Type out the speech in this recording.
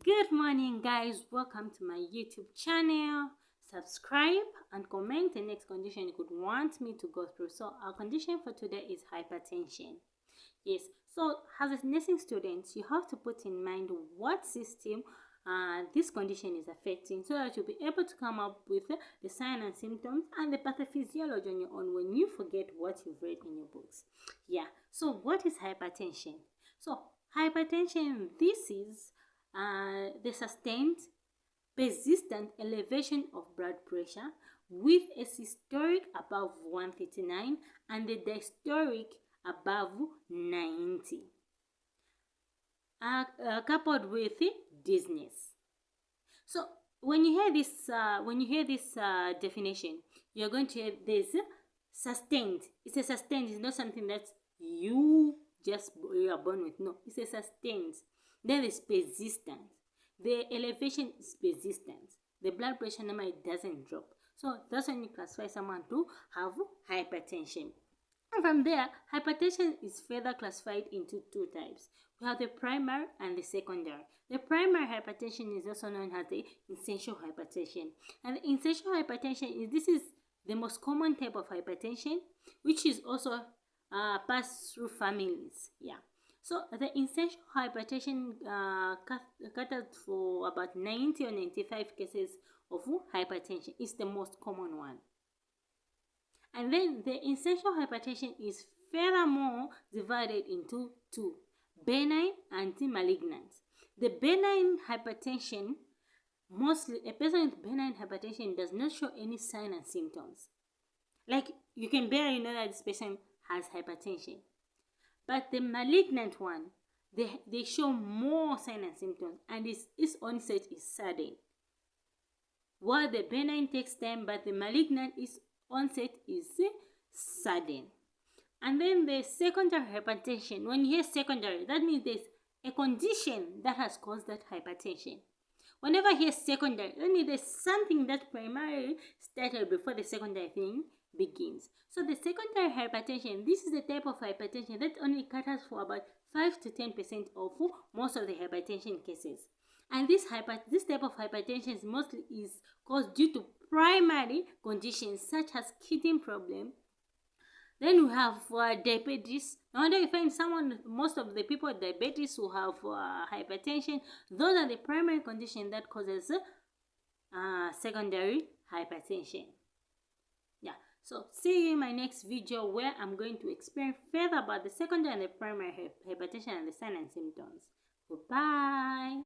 Good morning, guys. Welcome to my YouTube channel. Subscribe and comment the next condition you could want me to go through. So our condition for today is hypertension. Yes, so as a nursing student, you have to put in mind what system this condition is affecting, so that you'll be able to come up with the signs and symptoms and the pathophysiology on your own when you forget what you've read in your books. Yeah, so what is hypertension? So hypertension, this is the sustained persistent elevation of blood pressure with a systolic above 139 and the diastolic above 90, coupled with dizziness. So when you hear this definition, you're going to hear there's sustained. It's a sustained. It's not something that you are born with. No, it's a sustained. Then it's persistent. The elevation is persistent. The blood pressure number doesn't drop. So that's when you classify someone to have hypertension. And from there, hypertension is further classified into two types. We have the primary and the secondary. The primary hypertension is also known as the essential hypertension. And the essential hypertension is the most common type of hypertension, which is also passed through families. Yeah. So the essential hypertension caters for about 90 or 95 cases of hypertension. It's the most common one. And then the essential hypertension is furthermore divided into two: benign and malignant. The benign hypertension, mostly a person with benign hypertension does not show any signs and symptoms. Like, you can barely know that this person has hypertension. But the malignant one, they show more signs and symptoms, and its onset is sudden. While the benign takes time, but the malignant onset is sudden. And then the secondary hypertension. When you hear secondary, that means there's a condition that has caused that hypertension. Whenever you hear secondary, that means there's something that primarily started before the secondary thing begins. So the secondary hypertension, this is the type of hypertension that only caters for about 5 to 10% of most of the hypertension cases. And this type of hypertension mostly is caused due to primary conditions such as kidney problem. Then we have diabetes. Now you find most of the people with diabetes who have hypertension, those are the primary conditions that causes secondary hypertension. Yeah, so see you in my next video where I'm going to explain further about the secondary and the primary hypertension and the signs and symptoms. Goodbye.